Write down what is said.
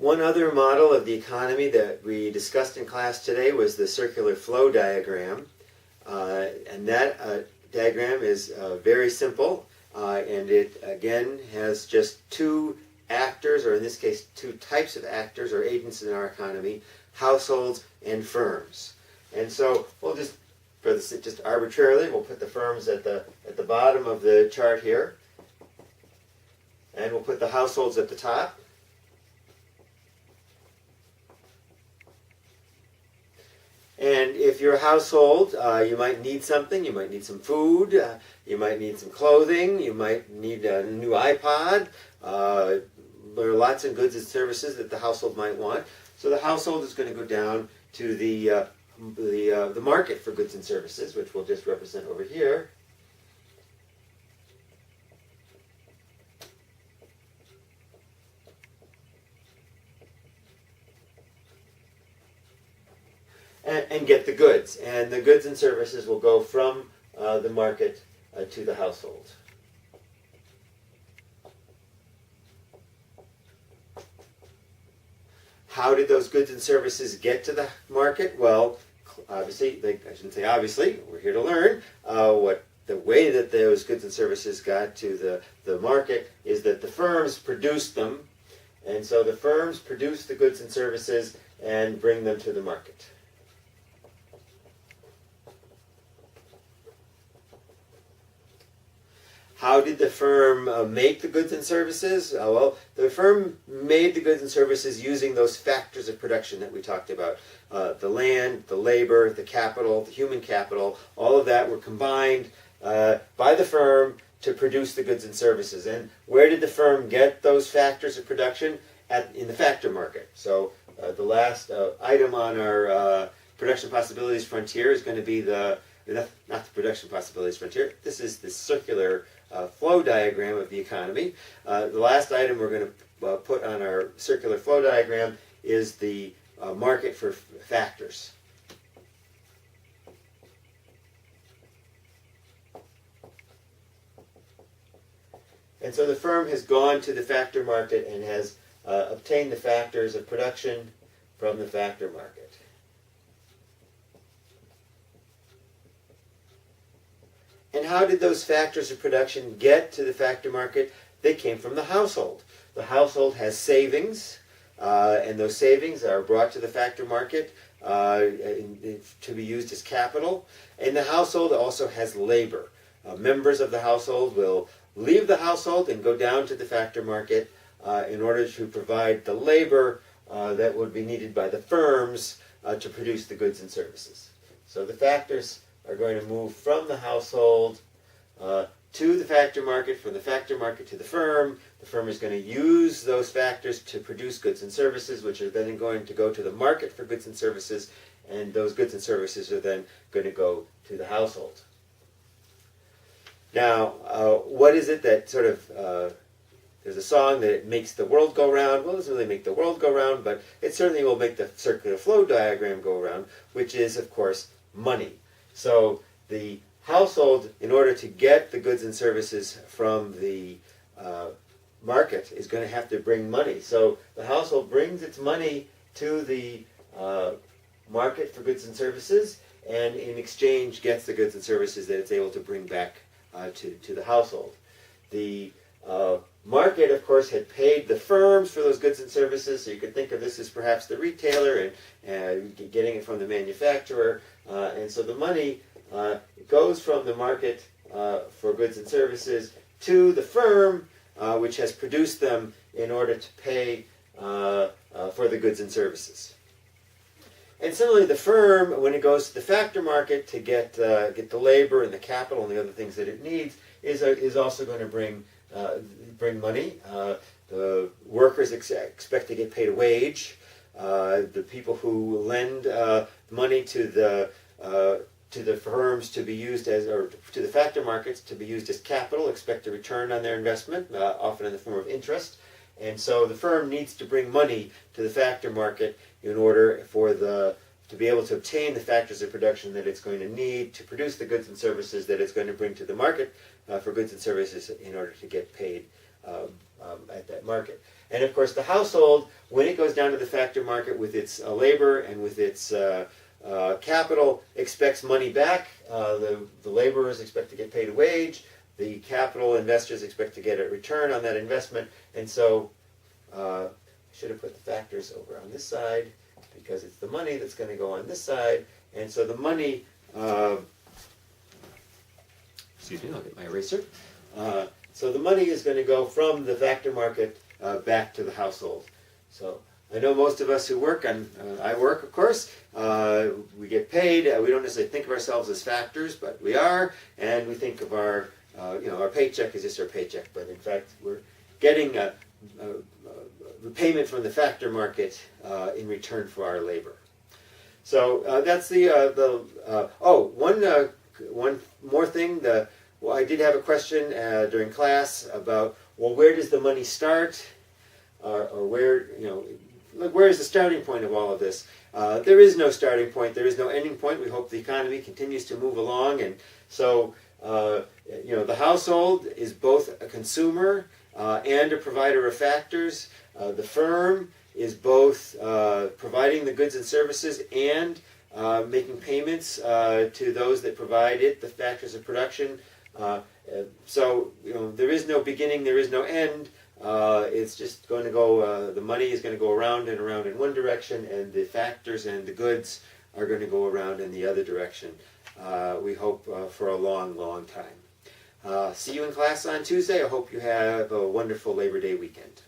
One other model of the economy that we discussed in class today was the circular flow diagram. And that diagram is very simple, and it again has just two actors, or in this case two types of actors or agents in our economy: households and firms. And so we'll just, for this, just arbitrarily, we'll put the firms at the bottom of the chart here, and we'll put the households at the top. And if you're a household, you might need something. You might need some food. You might need some clothing. You might need a new iPod. There are lots of goods and services that the household might want. So the household is going to go down to the market for goods and services, which we'll just represent over here. And get the goods. And the goods and services will go from the market to the household. How did those goods and services get to the market? Well, obviously, I shouldn't say obviously, we're here to learn. What the way that those goods and services got to the market is that the firms produced them. And so the firms produce the goods and services and bring them to the market. How did the firm make the goods and services? Well, the firm made the goods and services using those factors of production that we talked about. The land, the labor, the capital, the human capital, all of that were combined by the firm to produce the goods and services. And where did the firm get those factors of production? In the factor market. So the last item on our production possibilities frontier is going to be not the production possibilities frontier. This is the circular flow diagram of the economy. The last item we're going to put on our circular flow diagram is the market for factors. And so the firm has gone to the factor market and has obtained the factors of production from the factor market. And how did those factors of production get to the factor market? They came from the household. The household has savings, and those savings are brought to the factor market to be used as capital. And the household also has labor. Members of the household will leave the household and go down to the factor market in order to provide the labor that would be needed by the firms to produce the goods and services. So the factors are going to move from the household to the factor market, from the factor market to the firm. The firm is going to use those factors to produce goods and services, which are then going to go to the market for goods and services, and those goods and services are then going to go to the household. Now, what is it that sort of, there's a song that it makes the world go round. Well, it doesn't really make the world go round, but it certainly will make the circular flow diagram go round, which is, of course, money. So the household, in order to get the goods and services from the market, is going to have to bring money. So the household brings its money to the market for goods and services, and in exchange gets the goods and services that it's able to bring back to the household. The market, of course, had paid the firms for those goods and services, so you could think of this as perhaps the retailer and getting it from the manufacturer. And so the money goes from the market for goods and services to the firm, which has produced them in order to pay for the goods and services. And similarly, the firm, when it goes to the factor market to get the labor and the capital and the other things that it needs, is also going to bring money. The workers expect to get paid a wage. The people who lend money to the firms to be used as, or to the factor markets to be used as capital, expect a return on their investment, often in the form of interest. And so the firm needs to bring money to the factor market in order to be able to obtain the factors of production that it's going to need to produce the goods and services that it's going to bring to the market for goods and services in order to get paid at that market. And of course, the household, when it goes down to the factor market with its labor and with its capital, expects money back. The laborers expect to get paid a wage. The capital investors expect to get a return on that investment. And so I should have put the factors over on this side because it's the money that's going to go on this side. And so the money, excuse me, I'll get my eraser. So the money is going to go from the factor market back to the household. So I know most of us who work, and I work, of course, we get paid. We don't necessarily think of ourselves as factors, but we are, and we think of our, our paycheck is just our paycheck. But in fact, we're getting a payment from the factor market in return for our labor. So that's one more thing. Well, I did have a question during class about, well, where does the money start, or where, where is the starting point of all of this? There is no starting point. There is no ending point. We hope the economy continues to move along, and so the household is both a consumer and a provider of factors. The firm is both providing the goods and services and making payments to those that provide it, the factors of production. So there is no beginning, there is no end. It's just going to go, the money is going to go around and around in one direction, and the factors and the goods are going to go around in the other direction. We hope for a long, long time. See you in class on Tuesday. I hope you have a wonderful Labor Day weekend.